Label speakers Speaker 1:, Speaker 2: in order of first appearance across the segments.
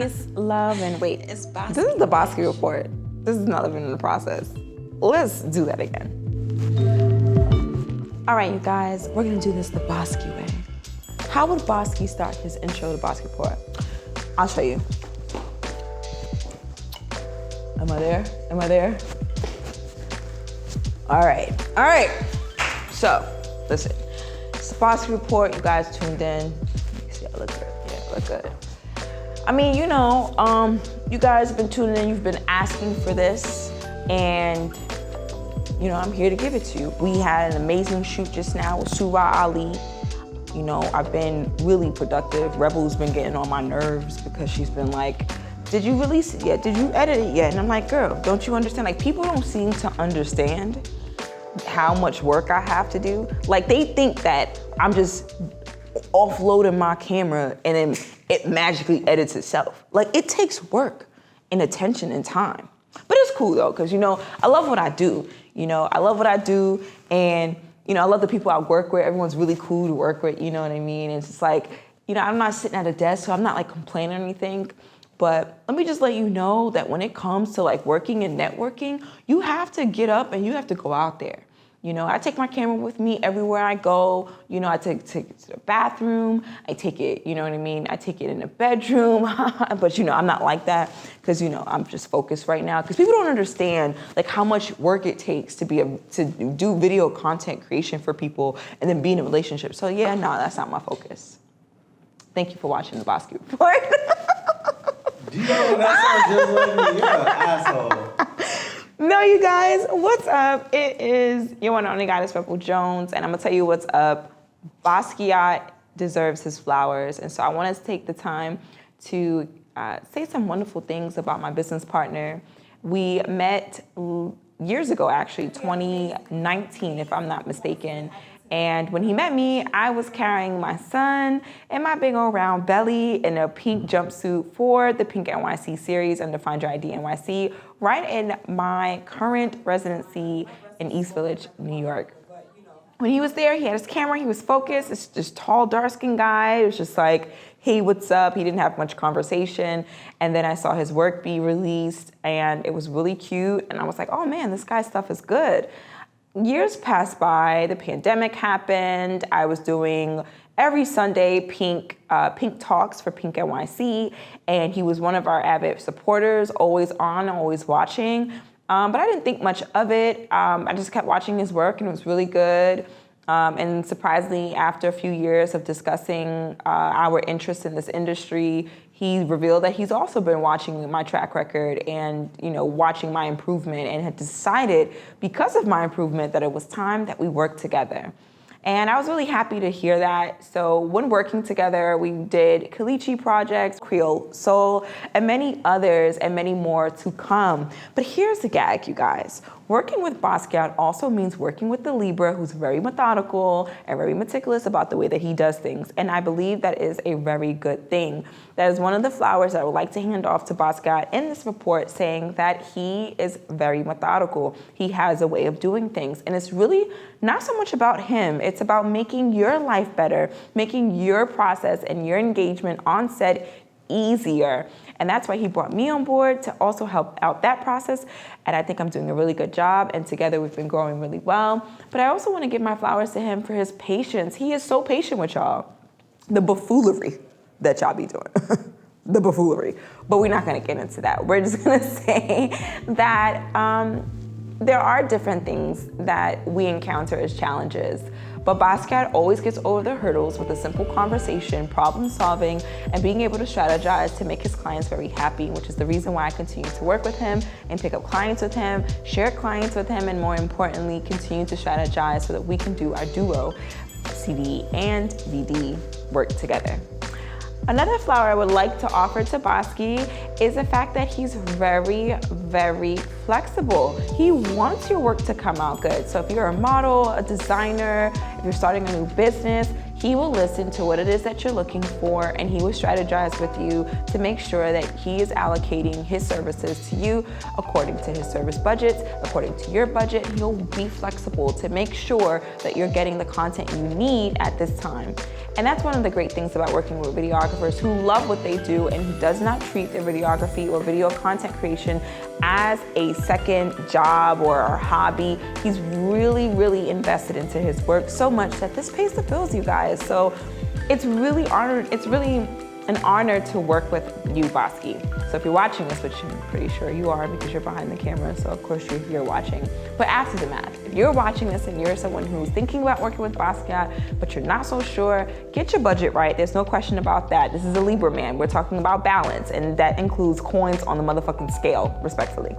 Speaker 1: peace, love, and wait.
Speaker 2: It's Baskuiat.
Speaker 1: This is the Baskuiat report. This is not even in the process. Let's do that again. All right, you guys, we're gonna do this the Bosky way. How would Bosky start his intro to Bosky report? I'll show you. Am I there? Am I there? All right. So, listen. It's the Basky report. You guys tuned in. You see, I look good. Yeah, I look good. I mean, you know, you guys have been tuning in. You've been asking for this, and you know, I'm here to give it to you. We had an amazing shoot just now with Surah Ali. You know, I've been really productive. Rebel's been getting on my nerves because she's been like, did you release it yet? Did you edit it yet? And I'm like, girl, don't you understand? Like, people don't seem to understand how much work I have to do. Like, they think that I'm just offloading my camera and then it magically edits itself. Like, it takes work and attention and time. But it's cool though, because you know, I love what I do. You know, I love what I do, and you know, I love the people I work with. Everyone's really cool to work with, you know what I mean? And it's just like, you know, I'm not sitting at a desk, so I'm not like complaining or anything. But let me just let you know that when it comes to like working and networking, you have to get up and you have to go out there. You know, I take my camera with me everywhere I go. You know, I take it to the bathroom. I take it, you know what I mean? I take it in the bedroom. But, you know, I'm not like that because, you know, I'm just focused right now. Because people don't understand, like, how much work it takes to do video content creation for people and then be in a relationship. So, yeah, no, that's not my focus. Thank you for watching the Baskuiat report.
Speaker 3: Do you know that sounds just like me? You're an asshole.
Speaker 1: No, you guys, what's up? It is your one and only goddess, Rebel Jones, and I'm gonna tell you what's up. Baskuiat deserves his flowers, and so I want to take the time to say some wonderful things about my business partner. We met years ago, actually, 2019, if I'm not mistaken. And when he met me, I was carrying my son and my big old round belly in a pink jumpsuit for the Pink NYC series under Find Your ID NYC, right in my current residency in East Village, New York. When he was there, he had his camera, he was focused. It's this tall, dark-skinned guy. It was just like, hey, what's up? He didn't have much conversation. And then I saw his work be released, and it was really cute. And I was like, oh man, this guy's stuff is good. Years passed by, the pandemic happened. I was doing every Sunday Pink Talks for Pink NYC, and he was one of our avid supporters, always on, always watching. But I didn't think much of it. I just kept watching his work, and it was really good. And surprisingly, after a few years of discussing our interest in this industry, he revealed that he's also been watching my track record and, you know, watching my improvement, and had decided, because of my improvement, that it was time that we work together. And I was really happy to hear that. So when working together, we did Kalichi projects, Creole Soul, and many others, and many more to come. But here's the gag, you guys. Working with Baskuiat also means working with the Libra, who's very methodical and very meticulous about the way that he does things. And I believe that is a very good thing. That is one of the flowers that I would like to hand off to Baskuiat in this report, saying that he is very methodical. He has a way of doing things. And it's really not so much about him. It's about making your life better, making your process and your engagement on set easier. And that's why he brought me on board to also help out that process. And I think I'm doing a really good job. And together we've been growing really well. But I also want to give my flowers to him for his patience. He is so patient with y'all. The buffoonery that y'all be doing. The buffoonery. But we're not going to get into that. We're just going to say that there are different things that we encounter as challenges. But Baskuiat always gets over the hurdles with a simple conversation, problem solving, and being able to strategize to make his clients very happy, which is the reason why I continue to work with him and pick up clients with him, share clients with him, and more importantly, continue to strategize so that we can do our duo, CD and VD, work together. Another flower I would like to offer to Basky is the fact that he's very, very flexible. He wants your work to come out good. So if you're a model, a designer, if you're starting a new business, He will listen to what it is that you're looking for, and he will strategize with you to make sure that he is allocating his services to you according to his service budgets, according to your budget. He'll be flexible to make sure that you're getting the content you need at this time. And that's one of the great things about working with videographers who love what they do and who does not treat their videography or video content creation as a second job or a hobby. He's really, really invested into his work so much that this pays the bills, you guys. So it's really an honor to work with you, Baski. So if you're watching this, which I'm pretty sure you are because you're behind the camera, so of course you're here watching. But after the math, if you're watching this and you're someone who's thinking about working with Baskuiat, but you're not so sure, get your budget right. There's no question about that. This is a Libra man. We're talking about balance, and that includes coins on the motherfucking scale, respectfully.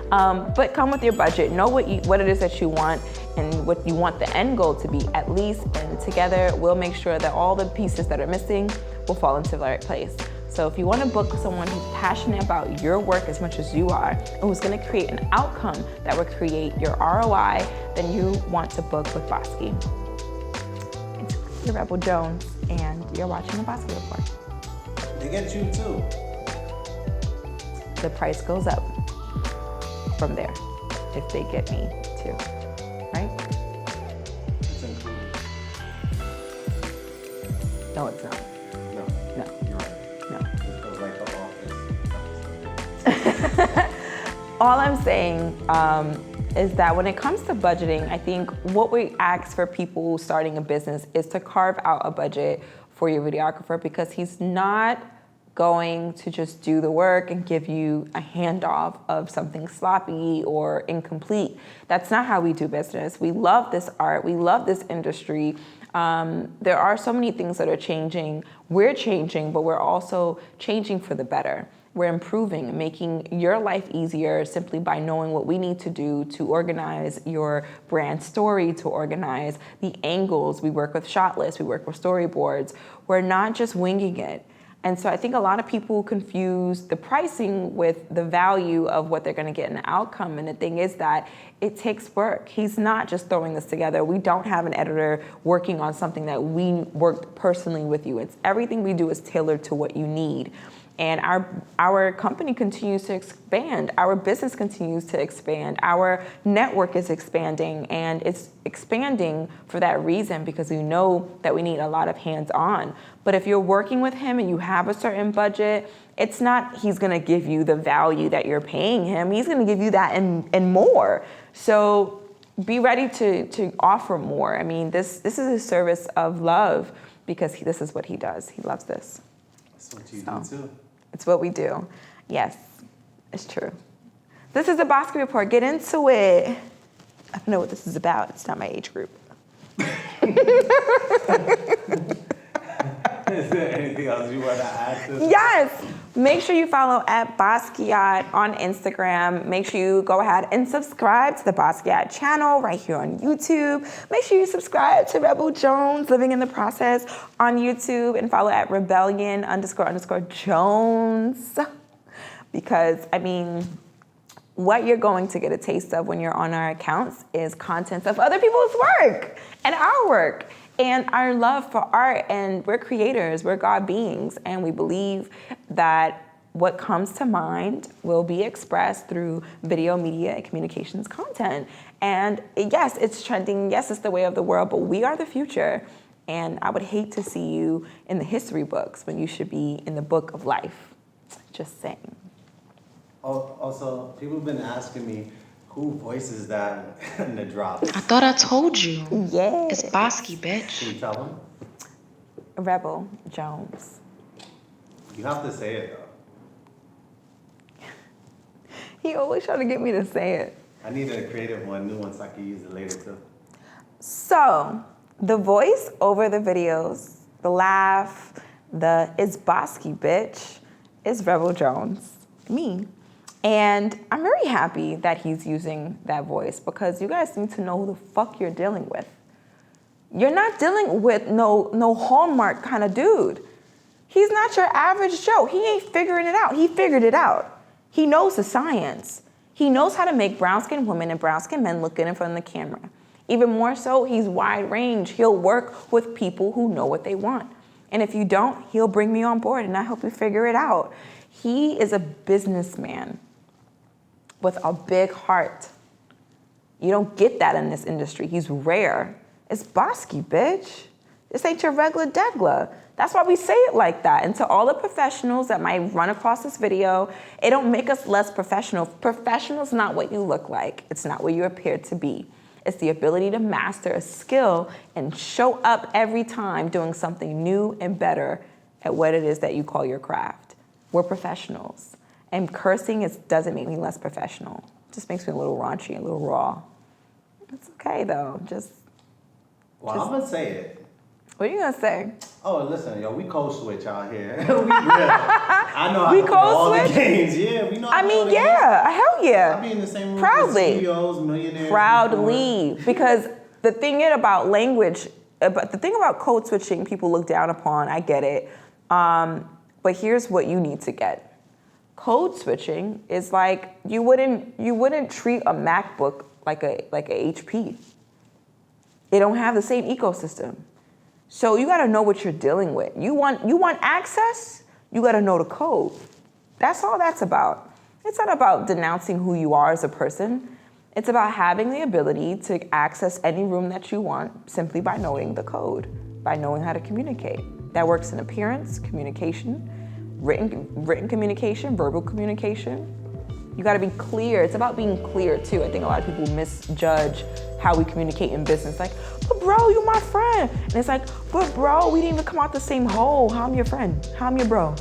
Speaker 1: But come with your budget, know what it is that you want and what you want the end goal to be at least, and together we'll make sure that all the pieces that are missing will fall into the right place. So if you want to book someone who's passionate about your work as much as you are, and who's going to create an outcome that will create your ROI, then you want to book with Baski. It's your Rebel Jones, and you're watching the Baski Report.
Speaker 3: They get you too.
Speaker 1: The price goes up from there if they get me too, right?
Speaker 3: It's included.
Speaker 1: No, it's not.
Speaker 3: No.
Speaker 1: No.
Speaker 3: You're right.
Speaker 1: No.
Speaker 3: It feels like the office.
Speaker 1: All I'm saying is that when it comes to budgeting, I think what we ask for people starting a business is to carve out a budget for your videographer, because he's not going to just do the work and give you a handoff of something sloppy or incomplete. That's not how we do business. We love this art. We love this industry. There are so many things that are changing. We're changing, but we're also changing for the better. We're improving, making your life easier simply by knowing what we need to do to organize your brand story, to organize the angles. We work with shot lists, we work with storyboards. We're not just winging it. And so I think a lot of people confuse the pricing with the value of what they're going to get in the outcome. And the thing is that it takes work. He's not just throwing this together. We don't have an editor working on something that we worked personally with you. It's everything we do is tailored to what you need. And our company continues to expand. Our business continues to expand. Our network is expanding, and it's expanding for that reason, because we know that we need a lot of hands-on. But if you're working with him and you have a certain budget, it's not he's gonna give you the value that you're paying him. He's gonna give you that and more. So be ready to offer more. I mean, this is a service of love, because this is what he does. He loves this.
Speaker 3: That's what you do too.
Speaker 1: It's what we do. Yes, it's true. This is the Baski Report. Get into it. I don't know what this is about. It's not my age group.
Speaker 3: Is there anything else you want to add to this?
Speaker 1: Yes. Make sure you follow at Baskuiat on Instagram. Make sure you go ahead and subscribe to the Baskuiat channel right here on YouTube. Make sure you subscribe to Rebel Jones, Living in the Process on YouTube, and follow at rebellion__Jones. Because, I mean, what you're going to get a taste of when you're on our accounts is content of other people's work and our work. And our love for art, and we're creators, we're God beings, and we believe that what comes to mind will be expressed through video, media, and communications content. And yes, it's trending, yes, it's the way of the world, but we are the future. And I would hate to see you in the history books when you should be in the book of life. Just saying.
Speaker 3: Also, people have been asking me, who voices that in the drops?
Speaker 2: I thought I told you.
Speaker 1: Yeah.
Speaker 2: It's Bosky, bitch.
Speaker 3: Can you tell them?
Speaker 1: Rebel Jones.
Speaker 3: You have to say it though.
Speaker 1: He always trying to get me to say it.
Speaker 3: I need a creative one, new one, so I can use it later too.
Speaker 1: So, the voice over the videos, the laugh, the "it's Bosky, bitch," is Rebel Jones, me. And I'm very happy that he's using that voice, because you guys need to know who the fuck you're dealing with. You're not dealing with no Hallmark kind of dude. He's not your average Joe. He ain't figuring it out. He figured it out. He knows the science. He knows how to make brown-skinned women and brown-skinned men look good in front of the camera. Even more so, he's wide range. He'll work with people who know what they want. And if you don't, he'll bring me on board and I help you figure it out. He is a businessman with a big heart. You don't get that in this industry. He's rare. It's Bosky, bitch. This ain't your regular degla. That's why we say it like that. And to all the professionals that might run across this video, it don't make us less professional. Professional's not what you look like. It's not what you appear to be. It's the ability to master a skill and show up every time doing something new and better at what it is that you call your craft. We're professionals. And cursing doesn't make me less professional. It just makes me a little raunchy, a little raw. It's okay though,
Speaker 3: Well, I'm gonna say it.
Speaker 1: What are you gonna say?
Speaker 3: Oh, listen, yo, we code switch out here. We real. I know how
Speaker 1: We
Speaker 3: to play all
Speaker 1: code
Speaker 3: the
Speaker 1: switch?
Speaker 3: games. Yeah, we know how
Speaker 1: I
Speaker 3: to play
Speaker 1: mean,
Speaker 3: the games.
Speaker 1: yeah, hell yeah.
Speaker 3: I be in the same room
Speaker 1: Proudly.
Speaker 3: with CEOs, millionaires.
Speaker 1: Proudly, because the thing about language, but the thing about code switching, people look down upon. I get it, but here's what you need to get: code switching is like you wouldn't treat a MacBook like a HP. They don't have the same ecosystem, so you got to know what you're dealing with. You want access, you got to know the code. That's all that's about. It's not about denouncing who you are as a person. It's about having the ability to access any room that you want simply by knowing the code, by knowing how to communicate. That works in appearance, communication, written communication, verbal communication. You gotta be clear. It's about being clear too. I think a lot of people misjudge how we communicate in business. Like, but bro, you my friend. And it's like, but bro, we didn't even come out the same hole. How I'm your friend? How I'm your bro?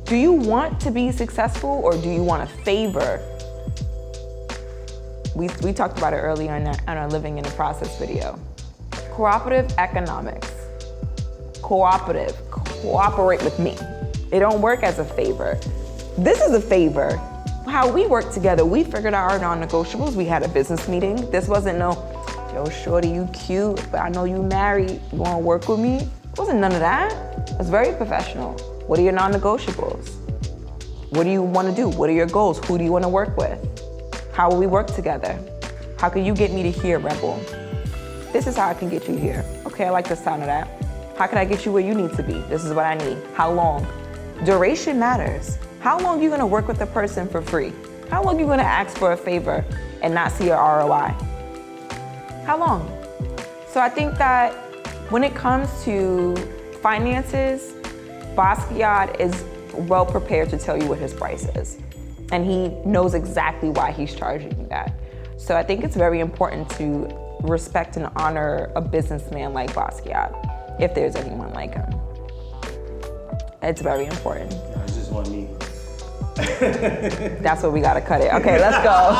Speaker 1: Do you want to be successful or do you want a favor? We talked about it earlier in our Living in the Process video. Cooperative economics. Cooperate with me. It don't work as a favor. This is a favor. How we work together, we figured out our non-negotiables. We had a business meeting. This wasn't no, yo, shorty, you cute, but I know you married. You wanna work with me? It wasn't none of that. It was very professional. What are your non-negotiables? What do you wanna do? What are your goals? Who do you wanna work with? How will we work together? How can you get me to here, Rebel? This is how I can get you here. Okay, I like the sound of that. How can I get you where you need to be? This is what I need. How long? Duration matters. How long are you gonna work with a person for free? How long are you gonna ask for a favor and not see a ROI? How long? So I think that when it comes to finances, Baskuiat is well prepared to tell you what his price is. And he knows exactly why he's charging you that. So I think it's very important to respect and honor a businessman like Baskuiat, if there's anyone like him. It's very important.
Speaker 3: No, it's just one me.
Speaker 1: That's what we gotta cut it. Okay, let's go.